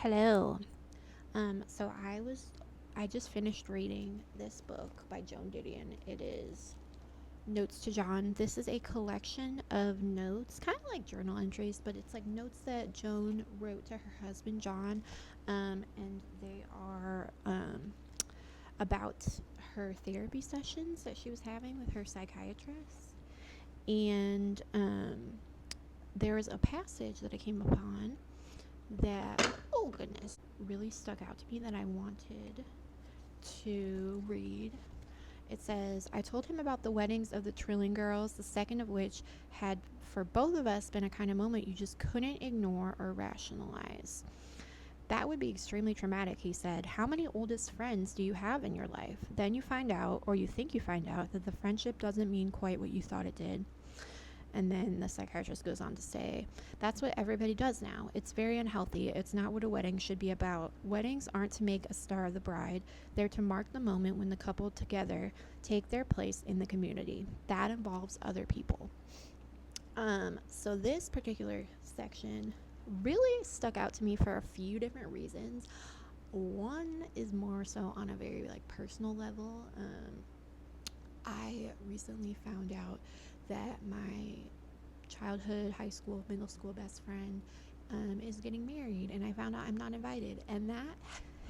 Hello. I just finished reading this book by Joan Didion. It is Notes to John. This is a collection of notes, kind of like journal entries, but it's like notes that Joan wrote to her husband John, and they are about her therapy sessions that she was having with her psychiatrist. And there was a passage that I came upon that, oh goodness, really stuck out to me that I wanted to read. It says, I told him about the weddings of the Trilling girls, the second of which had for both of us been a kind of moment you just couldn't ignore or rationalize. That would be extremely traumatic, he said. How many oldest friends do you have in your life? Then you find out, or you think you find out, that the friendship doesn't mean quite what you thought it did. And then the psychiatrist goes on to say, that's what everybody does now. It's very unhealthy. It's not what a wedding should be about. Weddings aren't to make a star of the bride, they're to mark the moment when the couple together take their place in the community. That involves other people. So this particular section really stuck out to me for a few different reasons. One is more so on a very personal level. I recently found out that my childhood, high school, middle school best friend is getting married, and I found out I'm not invited, and that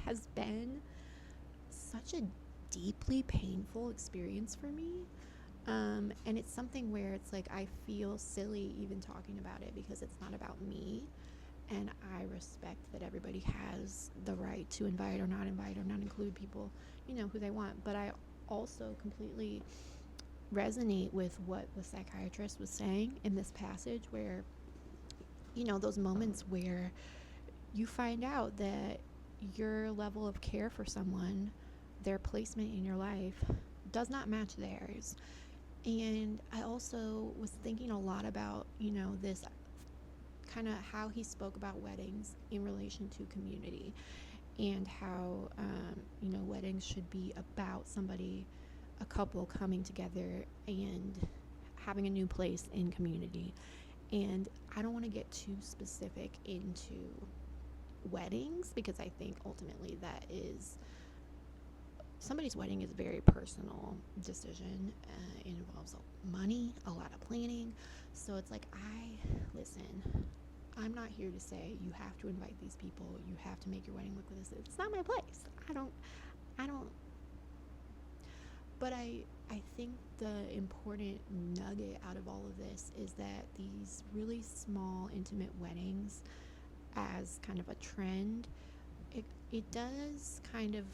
has been such a deeply painful experience for me. And it's something where it's like I feel silly even talking about it because it's not about me. And I respect that everybody has the right to invite or not include people, who they want. But I also completely resonate with what the psychiatrist was saying in this passage where, those moments where you find out that your level of care for someone, their placement in your life, does not match theirs. And I also was thinking a lot about, this kind of how he spoke about weddings in relation to community and how, weddings should be about somebody, a couple coming together and having a new place in community. And I don't want to get too specific into weddings because I think ultimately that is somebody's wedding is a very personal decision. It involves money, a lot of planning. So it's like, listen, I'm not here to say you have to invite these people, you have to make your wedding look like this. It's not my place. I don't, but I think the important nugget out of all of this is that these really small, intimate weddings, as kind of a trend, it does kind of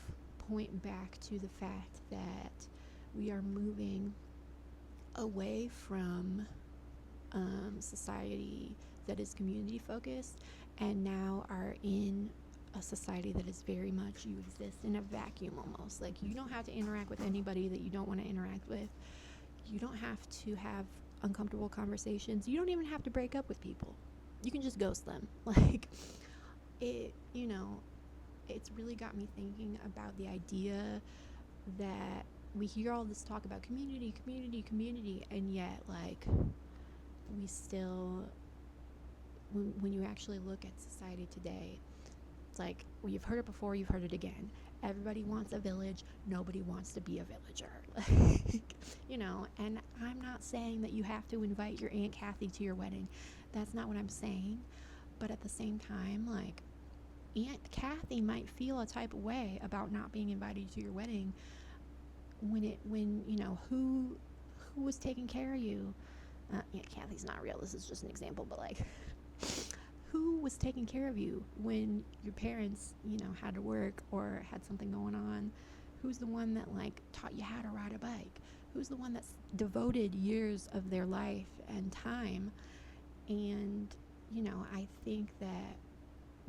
point back to the fact that we are moving away from society that is community focused and now are in a society that is very much, you exist in a vacuum almost. Like, you don't have to interact with anybody that you don't want to interact with. You don't have to have uncomfortable conversations. You don't even have to break up with people. You can just ghost them. Like, it's really got me thinking about the idea that we hear all this talk about community, and yet, we still, when you actually look at society today, it's like, well, you've heard it before, you've heard it again. Everybody wants a village, nobody wants to be a villager. And I'm not saying that you have to invite your Aunt Kathy to your wedding. That's not what I'm saying. But at the same time, Aunt Kathy might feel a type of way about not being invited to your wedding when who was taking care of you. Aunt Kathy's not real. This is just an example, but who was taking care of you when your parents, had to work or had something going on? Who's the one that taught you how to ride a bike? Who's the one that's devoted years of their life and time? And I think that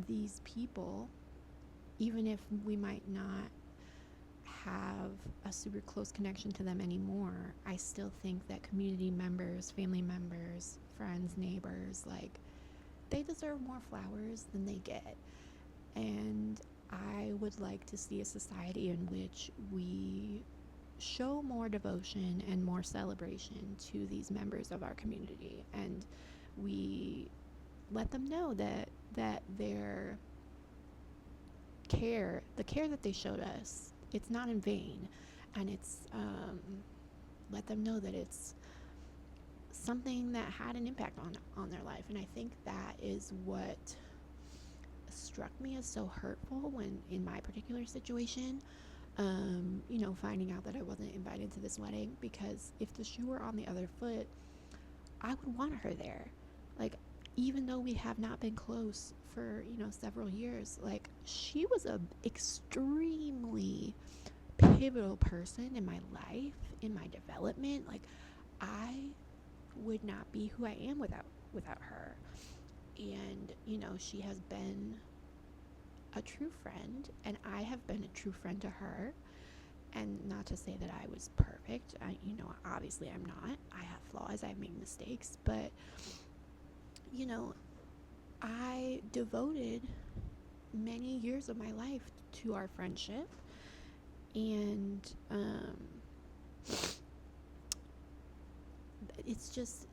these people, even if we might not have a super close connection to them anymore, I still think that community members, family members, friends, neighbors, they deserve more flowers than they get. And I would like to see a society in which we show more devotion and more celebration to these members of our community, and we let them know that they're the care that they showed us, it's not in vain. And it's, let them know that it's something that had an impact on their life. And I think that is what struck me as so hurtful when in my particular situation, finding out that I wasn't invited to this wedding, because if the shoe were on the other foot, I would want her there. Like, even though we have not been close for, several years, like, she was a extremely pivotal person in my life, in my development. Like, I would not be who I am without her. And, she has been a true friend, and I have been a true friend to her. And not to say that I was perfect. Obviously I'm not. I have flaws, I've made mistakes, but I devoted many years of my life to our friendship. And it's just,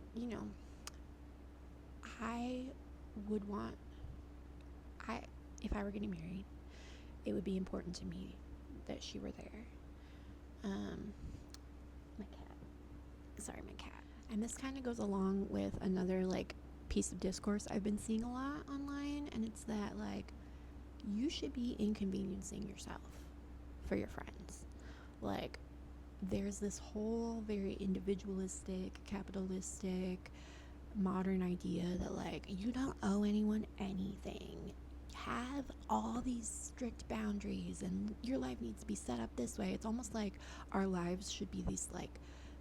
I would want, if I were getting married, it would be important to me that she were there. My cat. And this kind of goes along with another, like, piece of discourse I've been seeing a lot online, and it's that, like, you should be inconveniencing yourself for your friends. Like, there's this whole very individualistic, capitalistic, modern idea that, like, you don't owe anyone anything. Have all these strict boundaries, and your life needs to be set up this way. It's almost like our lives should be these, like,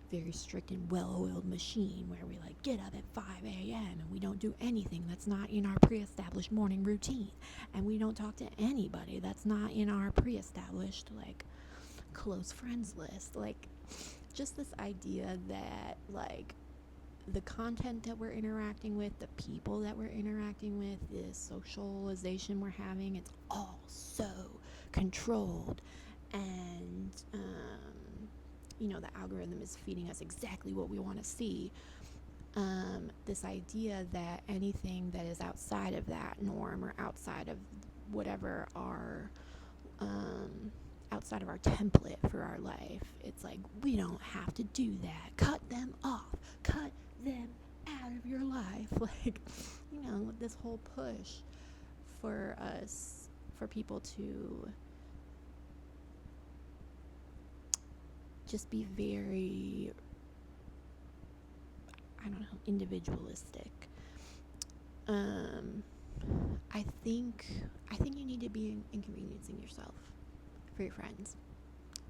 very strict and well-oiled machine where we, like, get up at 5 a.m. and we don't do anything that's not in our pre-established morning routine, and we don't talk to anybody that's not in our pre-established, like, close friends list. Like, just this idea that, like, the content that we're interacting with, the people that we're interacting with, the socialization we're having, it's all so controlled. And the algorithm is feeding us exactly what we want to see. This idea that anything that is outside of that norm, or outside of whatever outside of our template for our life, it's like, we don't have to do that. Cut them off. Cut them out of your life. Like, this whole push for people to just be very, individualistic. I think you need to be inconveniencing yourself for your friends,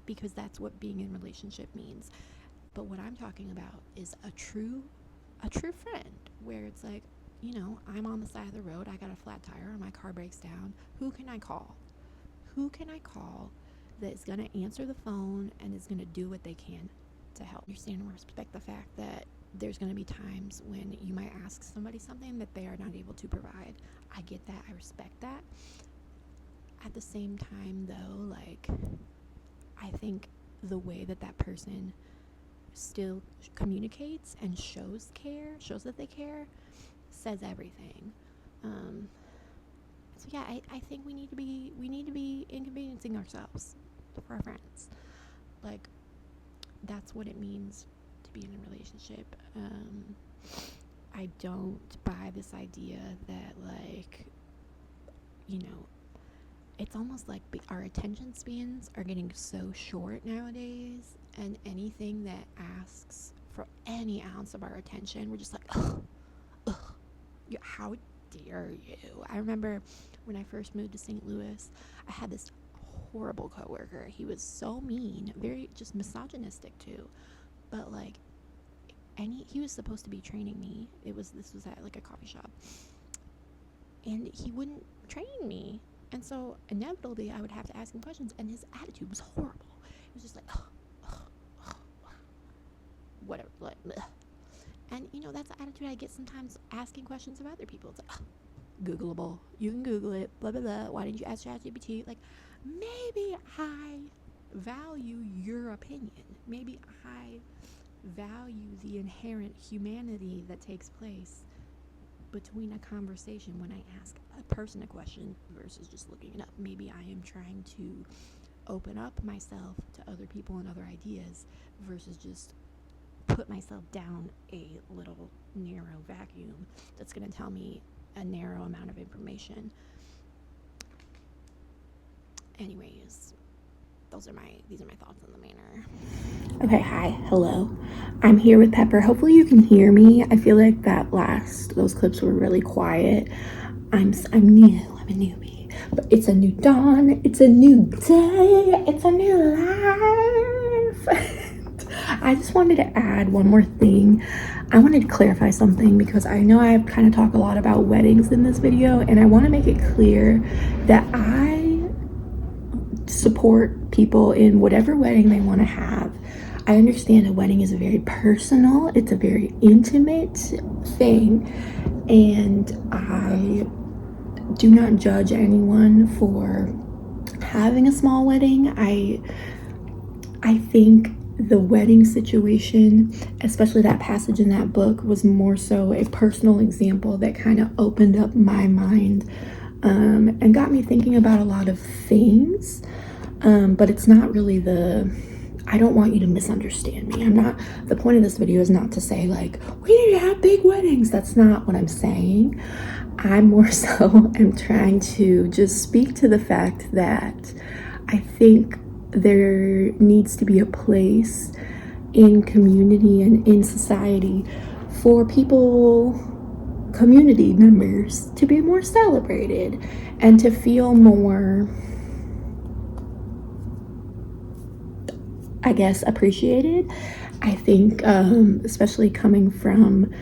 because that's what being in a relationship means. But what I'm talking about is a true friend, where it's like, I'm on the side of the road, I got a flat tire, or my car breaks down. Who can I call that is going to answer the phone and is going to do what they can to help? Understand and respect the fact that there's going to be times when you might ask somebody something that they are not able to provide. I get that. I respect that. At the same time, though, like, I think the way that person still communicates and shows that they care, says everything. So yeah, I think we need to be inconveniencing ourselves for our friends. Like, that's what it means to be in a relationship. I don't buy this idea that, like, it's almost like our attention spans are getting so short nowadays, and anything that asks for any ounce of our attention, we're just like, ugh, how dare you? I remember when I first moved to St. Louis, I had this horrible coworker. He was so mean, very just misogynistic too, but like, he was supposed to be training me. This was at, like, a coffee shop, and he wouldn't train me. And so inevitably I would have to ask him questions, and his attitude was horrible. It was just like, whatever, like, ugh. And that's the attitude I get sometimes asking questions of other people. It's like, Googleable, you can Google it, blah blah blah, why didn't you ask ChatGPT? Like, maybe I value your opinion, maybe I value the inherent humanity that takes place between a conversation when I ask a person a question versus just looking it up. Maybe I am trying to open up myself to other people and other ideas versus just put myself down a little narrow vacuum that's going to tell me a narrow amount of information. Anyways, these are my thoughts on the matter. Okay, hi, hello. I'm here with Pepper. Hopefully you can hear me. I feel like those clips were really quiet. I'm new. I'm a newbie. But it's a new dawn. It's a new day. It's a new life. I just wanted to add one more thing. I wanted to clarify something because I know I kind of talk a lot about weddings in this video, and I want to make it clear that I support people in whatever wedding they want to have. I understand a wedding is a very personal, it's a very intimate thing, and I do not judge anyone for having a small wedding. I think the wedding situation, especially that passage in that book, was more so a personal example that kind of opened up my mind and got me thinking about a lot of things. But it's not really I don't want you to misunderstand me. The point of this video is not to say like, we need to have big weddings. That's not what I'm saying. I'm more so am trying to just speak to the fact that I think there needs to be a place in community and in society for community members to be more celebrated and to feel more, I guess, appreciated. I think, especially coming from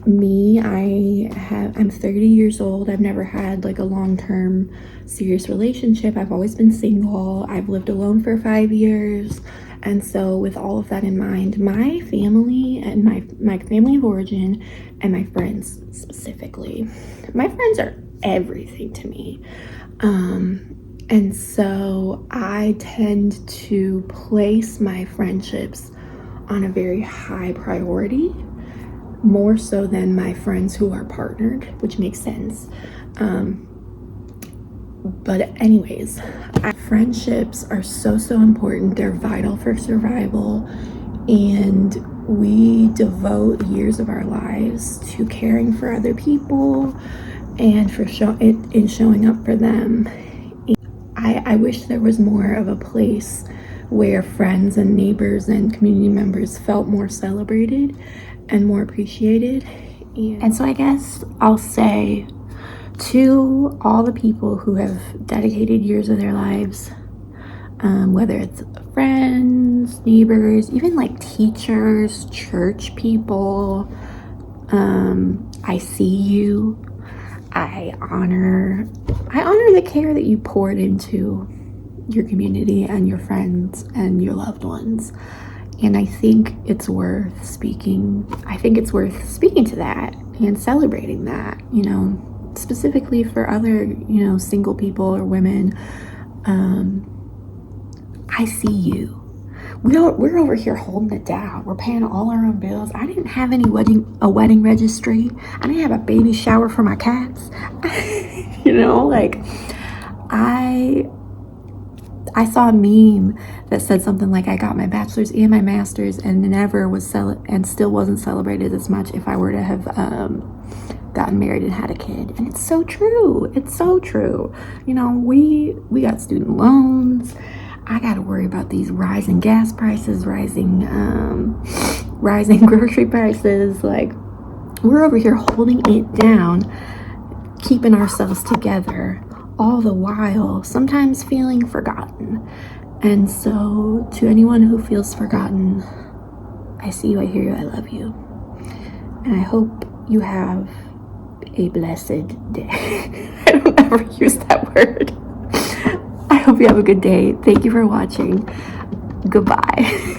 me, I'm 30 years old. I've never had like a long-term serious relationship. I've always been single. I've lived alone for 5 years. And so with all of that in mind, my family and my family of origin and my friends specifically, my friends are everything to me. And so I tend to place my friendships on a very high priority, more so than my friends who are partnered, which makes sense. But anyways, friendships are so important. They're vital for survival, and we devote years of our lives to caring for other people and for showing up for them. I wish there was more of a place where friends and neighbors and community members felt more celebrated and more appreciated. And so I guess I'll say to all the people who have dedicated years of their lives, whether it's friends, neighbors, even like teachers, church people, I see you. I honor the care that you poured into your community and your friends and your loved ones. And I think it's worth speaking to that and celebrating that, specifically for other, single people or women. I see you. We're over here holding it down. We're paying all our own bills. I didn't have a wedding registry. I didn't have a baby shower for my cats. I saw a meme that said something like, I got my bachelor's and my master's and still wasn't celebrated as much if I were to have gotten married and had a kid. And it's so true. It's so true. We got student loans. I got to worry about these rising gas prices, rising grocery prices. Like, we're over here holding it down, keeping ourselves together, all the while sometimes feeling forgotten. And so to anyone who feels forgotten, I see you, I hear you, I love you. And I hope you have a blessed day. I don't ever use that word. I hope you have a good day. Thank you for watching. Goodbye.